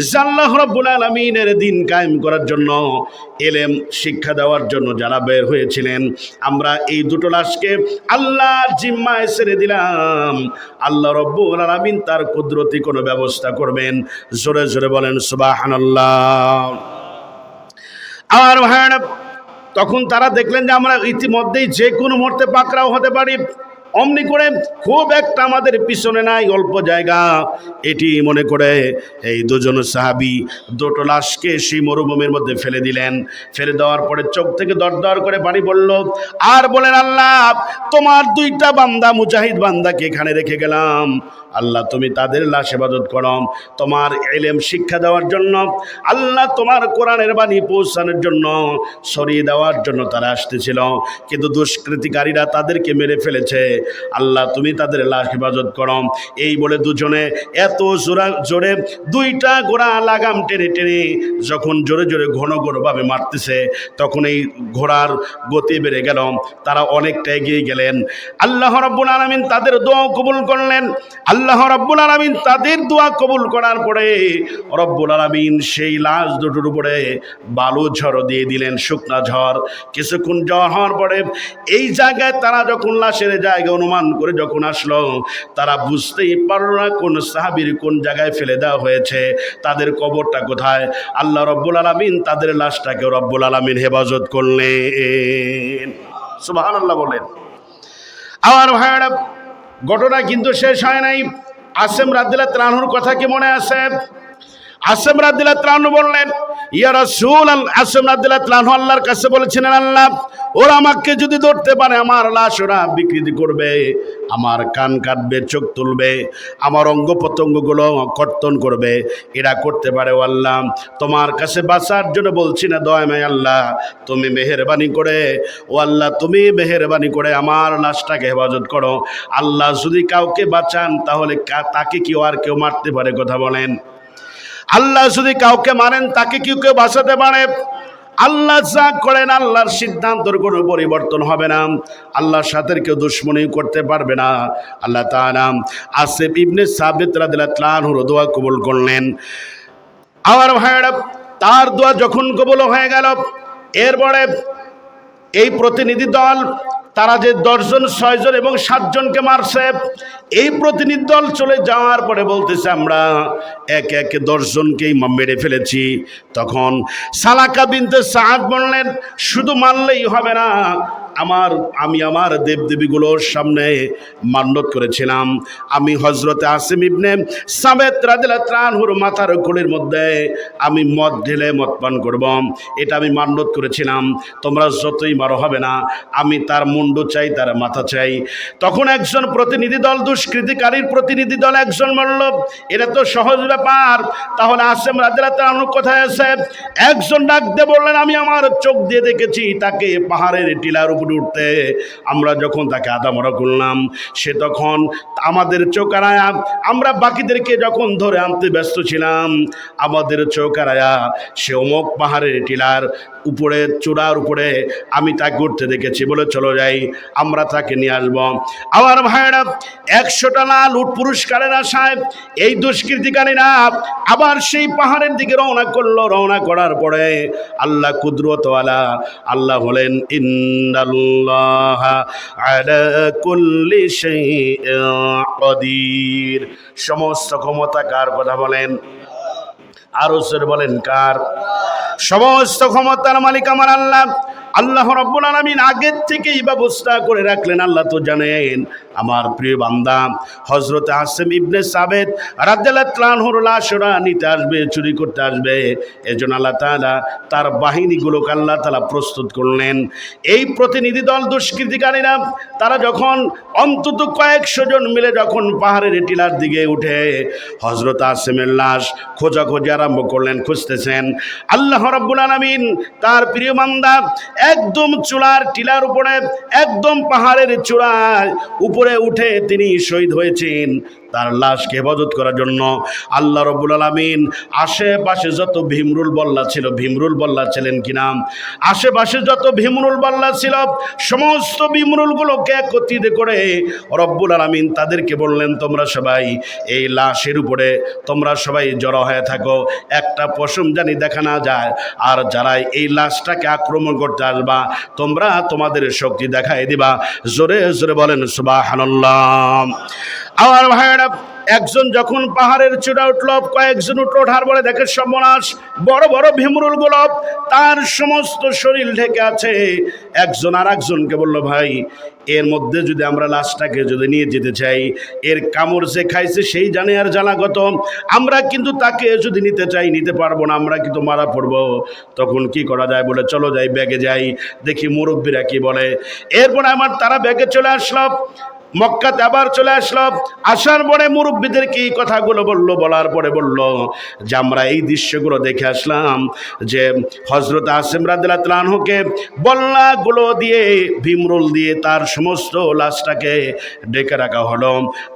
যে আল্লাহ রাব্বুল আলামিনের দিন কায়েম করার জন্য, ইলম শিক্ষা দেওয়ার জন্য যারা বের হয়েছিলেন, আমরা এই দুটো লাশকে আল্লাহর জিম্মায় ছেড়ে দিলাম। আল্লাহ রাব্বুল আলামিন তার কুদরতি কোনো ব্যবস্থা করবেন। জোরে জোরে বলেন সুবহানাল্লাহ। আমার ভাইয়েরা তখন তারা দেখলেন যে আমরা ইতিমধ্যেই যে কোনো মুহূর্তে পাকড়াও হতে পারি। অমনি করে খুব একটা আমাদের পিছনে নাই, অল্প জায়গা, এটি মনে করে এই দুজন সাহাবী দুটো লাশকে সেই মরুভূমির মধ্যে ফেলে দিলেন। ফেলে দেওয়ার পরে চোখ থেকে দরদর করে পানি পড়ল আর বলেন, আল্লাহ তোমার দুইটা বান্দা মুজাহিদ বান্দাকে এখানে রেখে গেলাম, আল্লাহ তুমি তাদের লাশ ইবাদত করো, তোমার ইলম শিক্ষা দেওয়ার জন্য, আল্লাহ তোমার কোরআনের বাণী পৌঁছানোর জন্য, ছড়িয়ে দেওয়ার জন্য তারা আসতেছিল, কিন্তু দুষ্কৃতিকারীরা তাদেরকে মেরে ফেলেছে, আল্লাহ তুমি তাদের লাশ ইবাদত করো। এই বলে দুজনে এত জোরে দুইটা ঘোড়া লাগাম টেনে টেনে যখন জোরে জোরে ঘন ঘনভাবে মারতেছে, তখন এই ঘোড়ার গতি বেড়ে গেল, তারা অনেকটা এগিয়ে গেলেন। আল্লাহ রাব্বুল আলামিন তাদের দোয়া কবুল করলেন। আল্লাহ রাব্বুল আলামিন তাদের দোয়া কবুল করার পরে রব্বুল আলামিন সেই লাশ দুটোর উপরে বালু ঝড় দিয়ে দিলেন, শুকনা ঝড়। কিছুক্ষণ ঝড় হওয়ার পরে এই জায়গায় তারা যখন লাশের জায়গা অনুমান করে যখন আসলো, তারা বুঝতেই পারল না কোন সাহাবীর কোন জায়গায় ফেলে দেওয়া হয়েছে, তাদের কবরটা কোথায়। আল্লাহ রব্বুল আলামিন তাদের লাশটাকে রব্বুল আলামিন হেফাজত করলেন। সুবহানাল্লাহ বলেন। আমার ভাইয়েরা ঘটনা কিন্তু শেষ হয় নাই। আসেম রাদিয়াল্লাহু আনহুর কথা কি মনে আছে? আসেম রাদিয়াল্লাহু আনহু বললেন, ইয়া রাসূলুল্লাহ, আসেম রাদিয়াল্লাহু আনহু আল্লাহর কাছে বলেছিলেন, আল্লাহ ওরা আমাকে যদি ধরতে পারে আমার লাশ ওরা বিকৃতি করবে, আমার কান কাটবে, চোখ তুলবে, আমার অঙ্গ প্রত্যঙ্গগুলো কর্তন করবে, এরা করতে পারে। ও আল্লাহ তোমার কাছে বাঁচার জন্য বলছি না, দয়াময় আল্লাহ তুমি মেহেরবানি করে, ও আল্লাহ তুমি মেহেরবানি করে আমার লাশটাকে হেফাজত করো। আল্লাহ যদি কাউকে বাঁচান তাহলে তাকে কেউ আর কেউ মারতে পারে? কথা বলেন। আল্লাহ যদি কাউকে মারেন তাকে কেউ কেউ বাঁচাতে পারে? আল্লাহ যা করেন আল্লাহর সিদ্ধান্তর কোনো পরিবর্তন হবে না। আল্লাহর সাথে কেউ দুশ্মনী করতে পারবে না। আল্লাহ তাআলা আসিফ ইবনে সাবিত রাদিয়াল্লাহু আনহুর দোয়া কবুল করলেন। আমার ভাইয়েরা তার দোয়া যখন কবুল হয়ে গেল, এরপরে এই প্রতিনিধি দল তারা যে 10 জন 6 জন এবং 7 জনকে মারছে, এই প্রতিনিধি দল চলে যাওয়ার পরে বলতেছে আমরা একে একে 10 জনকেই মেরে ফেলেছি। তখন সালাকা বিনতে সাদ বললেন, শুধু মারলেই হবে না, আমি আমার দেবদেবীগুলোর সামনে মান্যত করেছিলাম, আমি হযরতে আসিম ইবনে সাবিত রাদিয়াল্লাহু আনহুর মাথার কোলের মধ্যে আমি মদ ঢেলে মদ পান করব, এটা আমি মান্যত করেছিলাম, তোমরা যতই মারো হবে না, আমি তার মুন্ডু চাই, তার মাথা চাই। তখন একজন প্রতিনিধি দল, দুষ্কৃতিকারীর প্রতিনিধি দল একজন বলল, এটা তো সহজ ব্যাপার, তাহলে আসিম রাদিয়াল্লাহু আনহু কোথায় আছে? একজন ডাক দিয়ে বললেন, আমি আমার চোখ দিয়ে দেখেছি তাকে পাহাড়ের টিলার উপর উঠতে, আমরা যখন তাকে আদামরা করলাম সে তখন আমাদের চোখ আড়ায়া, আমরা বাকিদেরকে যখন ধরে আনতে ব্যস্ত ছিলাম আমাদের চোখ আড়ায়া সে অমুক পাহাড়ের টিলার উপরে চূড়ার উপরে আমি তাকে উঠতে দেখেছি, বলে চলো যাই আমরা তাকে নিয়ে আসবো। আমার ভাইয়েরা 100টা লাল উট পুরস্কারের আশায় এই দুষ্কৃতিকারীরা আবার সেই পাহাড়ের দিকে রওনা করলো। রওনা করার পরে আল্লাহ কুদরতওয়ালা, আল্লাহ হলেন ইন্নাল্লাহা আলা কুল্লি শাইইন কাদির, সমস্ত ক্ষমতা কার? কথা বলেন আরো জোরে বলেন কার? সমস্ত ক্ষমতার মালিক আমার আল্লাহ। আল্লাহ রাব্বুল আলামিন আগের থেকেই ব্যবস্থা করে রাখলেন। আল্লাহ তো জানেন আমার প্রিয় বান্দা হযরত আসিম ইবনে সাবিত রাদিয়াল্লাহু তাআলা আনহুর লাশরা নিতে আসবে, চুরি করতে আসবে। এজন্য আল্লাহ তাআলা তার বাহিনীগুলোকে আল্লাহ তাআলা প্রস্তুত করলেন। এই প্রতিনিধি দল দুষ্কৃতিকারীরা তারা যখন অন্তত কয়েকশো জন মিলে যখন পাহাড়ের টিলার দিকে উঠে হযরত আসিমের লাশ খোঁজাখুঁজি আরম্ভ করলেন, খুঁজতেছেন। আল্লাহ রাব্বুল আলামিন তার প্রিয় বান্দা একদম চূড়ার টিলার উপরে, একদম পাহাড়ের চূড়ার উপরে উঠে তিনি শহীদ হয়েছেন। তার লাশকে হেফাজত করার জন্য আল্লাহ রাব্বুল আলামিন আশেপাশে যত ভীমরুল বল্লা ছিল, ভীমরুল বল্লা ছিলেন কিনা, আশেপাশে যত ভীমরুল বল্লা ছিল সমস্ত ভীমরুলগুলোকে একত্রিত করে রব্বুল আলামিন তাদেরকে বললেন, তোমরা সবাই এই লাশের উপরে তোমরা সবাই জড়ো হয়ে থাকো, একটা পশম জানি দেখা না যায়। আর যারা এই লাশটাকে আক্রমণ করতে আসবা তোমরা তোমাদের শক্তি দেখাই দিবা। জোরে জোরে বলেন সুবহানাল্লাহ। আমার ভাইয়েরা, একজন যখন পাহাড়ের চূড়া উঠল, কয়েকজন উঠলো, ওঠার পরে দেখে সর্বনাশ, বড় বড় ভীমরুলগুলো তার সমস্ত শরীর ঢেকে আছে। একজন আর একজনকে বলল, ভাই এর মধ্যে যদি আমরা লাশটাকে যদি নিয়ে যেতে চাই, এর কামড় যে খাইছে সেই জানে আর জ্বালা কত, আমরা কিন্তু তাকে যদি নিতে চাই নিতে পারবো না, আমরা কিন্তু মারা পড়বো। তখন কি করা যায়? বলে চলো যাই, ব্যাগে যাই, দেখি মুরব্বীরা কি বলে। এরপরে আমার তারা ব্যাগে চলে আসলো, মক্কাতে আবার চলে আসলো। আসার পরে মুরব্বীদেরকে এই কথাগুলো বললো, বলার পরে বলল যে আমরা এই দৃশ্যগুলো দেখে আসলাম যে হযরত আসিম রাদিয়াল্লাহু তাআলা আনহুকে বল্লাগুলো দিয়ে, ভীমরুল দিয়ে তার সমস্ত লাশটাকে ডেকে রাখা হলো,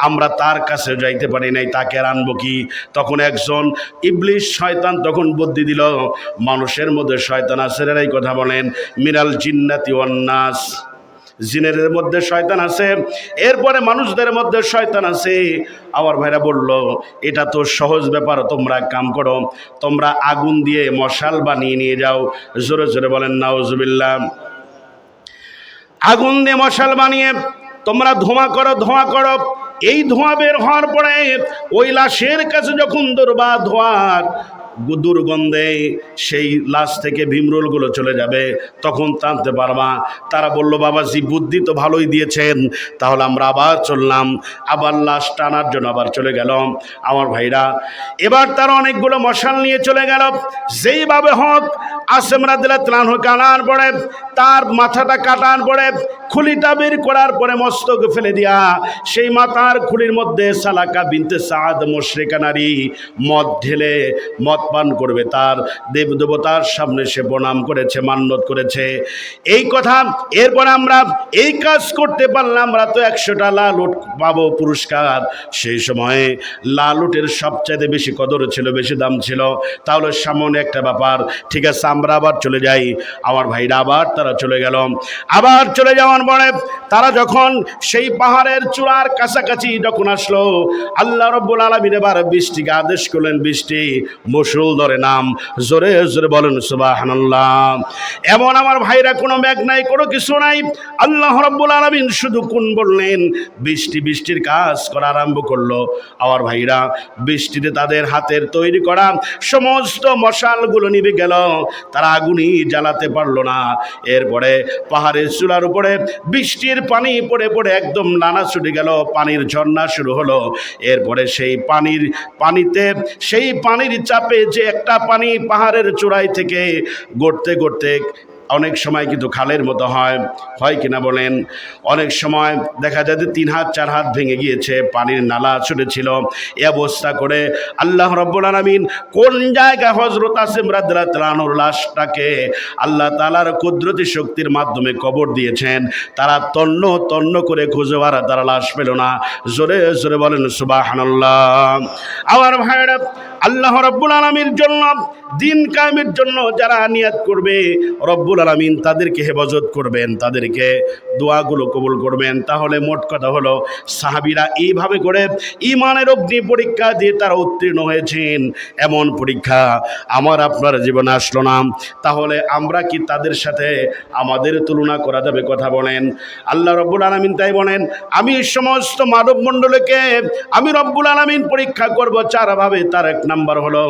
আমরা তার কাছে যাইতে পারি নাই, তাকে আর আনবো কি? তখন একজন ইবলিশ শয়তান তখন বুদ্ধি দিল, মানুষের মধ্যে শয়তান আছে, এরাই কথা বলেন, মিনাল জিন্নাতি ওয়ান নাস, জিনের মধ্যে শয়তান আছে, এরপরে মানুষদের মধ্যে শয়তান আছে। আমার ভাইরা বলল, এটা তো সহজ ব্যাপার, তোমরা কাম করো, তোমরা আগুন দিয়ে মশাল বানিয়ে নিয়ে যাও। জোরে জোরে বলেন নাউজুবিল্লাহ। আগুন দিয়ে মশাল বানিয়ে তোমরা ধোঁয়া করো, ধোঁয়া করো। এই ধোঁয়া বের হওয়ার পরে ওই লাশের কাছে যখন ধোঁয়ার দুর্গন্ধে সেই লাশ থেকে ভীমরুলগুলো চলে যাবে, তখন টানতে পারবা। তারা বলল, বাবাজি বুদ্ধি তো ভালোই দিয়েছেন, তাহলে আমরা আবার চললাম, আবার লাশ টানার জন্য আবার চলে গেল। আমার ভাইরা, এবার তারা অনেকগুলো মশাল নিয়ে চলে গেল। যেইভাবে হোক আসিম রাদিয়াল্লাহু তাআলা আনহুকে আনার পরে তার মাথাটা কাটার পরে খুলিটা বের করার পরে মস্তক ফেলে দিয়া সেই মাথার খুলির মধ্যে সালাকা বিনতে সাদ মুশরিকা নারী মদ ঢেলে মদ পান করবে, তার দেবদেবতার সামনে সে প্রণাম করেছে, মান্যত করেছে। এই কথা, এরপর আমরা এই কাজ করতে পারলাম, আমরা তো 100টা লাল উট পাবো পুরস্কার। সেই সময়ে লাল উটের সবচাইতে বেশি কদর ছিল, বেশি দাম ছিল। তাহলে সামনে একটা ব্যাপার, ঠিক আছে আমরা আবার চলে যাই। আমার ভাইরা আবার তারা চলে গেল। আবার চলে যাওয়ার পরে তারা যখন সেই পাহাড়ের চূড়ার কাছাকাছি যখন আসলো, আল্লাহ রাব্বুল আলামিন এবার বৃষ্টিকে আদেশ করলেন, বৃষ্টি মুষল ধরে নাম। জোরে জোরে বলেন সুবহানাল্লাহ। এমন আমার ভাইরা কোনো মেঘ নাই, কোনো কিছু নাই, আল্লাহ রাব্বুল আলামিন শুধু কোন বললেন, বৃষ্টির কাজ করা আরম্ভ করলো। আমার ভাইরা, বৃষ্টিতে তাদের হাতের তৈরি করা সমস্ত মশালগুলো নিভে গেল, তারা আগুনই জ্বালাতে পারলো না। এরপরে পাহাড়ের চূড়ার উপরে বৃষ্টির পানি পড়ে পড়ে একদম নানা ছুটে গেল, পানির ঝর্ণা শুরু হলো। এরপরে সেই পানিতে সেই পানির চাপে যে একটা পানি পাহাড়ের চূড়ায় থেকে গড়তে গড়তে অনেক সময় কিন্তু খালের মতো হয় কিনা বলেন, অনেক সময় দেখা যায় যে 3 হাত 4 হাত ভেঙে গিয়েছে, পানির নালা ছুটেছিল। এই অবস্থা করে আল্লাহ রাব্বুল আলামিন কোন জায়গায় হযরত আসিম রাদিয়াল্লাহু তাআলা আনহুর লাশটাকে আল্লাহ তাআলার কুদরতি শক্তির মাধ্যমে কবর দিয়েছেন। তারা তন্ন তন্ন করে খুঁজে আর তারা লাশ পেল না। জোরে জোরে বলেন সুবহানাল্লাহ। আমার ভাইরা, আল্লাহ রাব্বুল আলামিনের জন্য, দিন কায়েমের জন্য যারা নিয়াত করবে, রব্বুল আলামিন তাদেরকে হেফাজত করবেন, তাদেরকে দোয়াগুলো কবুল করবেন। তাহলে মোট কথা হলো, সাহাবীরা এইভাবে করে ঈমানের অগ্নি পরীক্ষা দিয়ে তারা উত্তীর্ণ হয়েছেন। এমন পরীক্ষা আমার আপনার জীবনে আসলো না, তাহলে আমরা কি তাদের সাথে আমাদের তুলনা করা যাবে? কথা বলেন। আল্লাহ রব্বুল আলামিন তাই বলেন, আমি সমস্ত মানব মণ্ডলীকে আমি রব্বুল আলামিন পরীক্ষা করব 4 ভাবে। তার 1 নাম্বার হলো,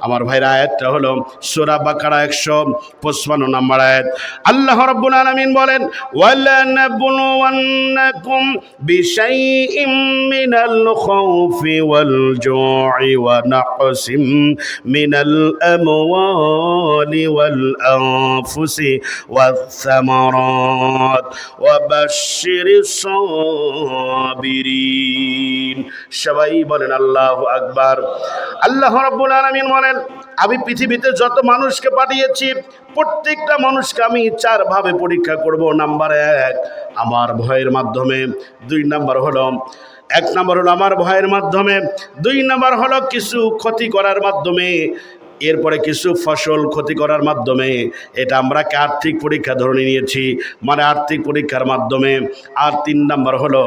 আমার ভাইরা, আয়াতটা হলো সূরা বাকারা 155 নম্বর আয়াত। আল্লাহ রাব্বুল আলামিন বলেন, ওয়ালানাবলুওয়ান্নাকুম বিশাইইম মিনাল খাউফি ওয়াল জু'i ওয়া নাকসিম মিনাল আমওয়ালি ওয়াল আনফুসি ওয়াস সামারাত ওয়া বাশশিরিস সাবিরিন। সবাই বলেন আল্লাহু আকবার। আল্লাহ রাব্বুল আলামিন বলেন, আমি পৃথিবীতে যত মানুষকে পাঠিয়েছি প্রত্যেকটা মানুষকে আমি 4 ভাবে পরীক্ষা করব। নাম্বার 1 আমার ভয়ের মাধ্যমে, 2 নাম্বার হলো 1 নাম্বার হলো আমার ভয়ের মাধ্যমে, 2 নাম্বার হলো কিছু ক্ষতি করার মাধ্যমে, এরপরে কিছু ফসল ক্ষতি করার মাধ্যমে। এটা আমরা আর্থিক পরীক্ষা ধরে নিয়েছি, মানে আর্থিক পরীক্ষার মাধ্যমে। আর 3 নাম্বার হলো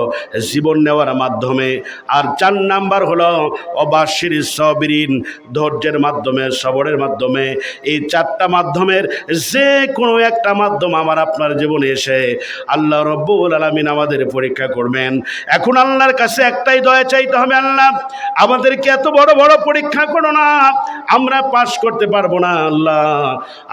জীবন নেওয়ার মাধ্যমে। আর 4 নাম্বার হলো অবাশিরিস সাবিরিন, ধৈর্যের মাধ্যমে, সবরের মাধ্যমে। এই 4টা মাধ্যমের যে কোনো একটা মাধ্যম আমার আপনার জীবনে এসে আল্লাহ রব্বুল আলামিন আমাদের পরীক্ষা করবেন। এখন আল্লাহর কাছে একটাই দয়া চাইতে হবে, আল্লাহ আমাদেরকে এত বড় বড় পরীক্ষা করো না, আমরা পাস করতে পারবো না। আল্লাহ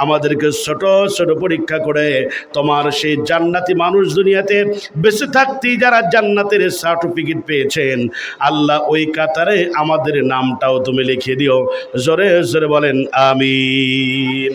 আমাদেরকে ছোট ছোট পরীক্ষা করে তোমার সেই জান্নাতি মানুষ দুনিয়াতে বেঁচে থাকতেই যারা জান্নাতের সার্টিফিকেট পেয়েছেন, আল্লাহ ওই কাতারে আমাদের নামটাও তুমি লিখে দিও। জোরে জোরে বলেন আমিন।